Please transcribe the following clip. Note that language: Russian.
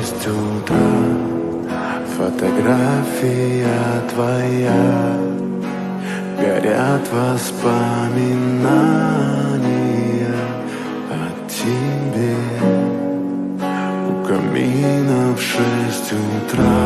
6 утра. Фотография твоя, горят воспоминания о тебе. У камина в 6 утра.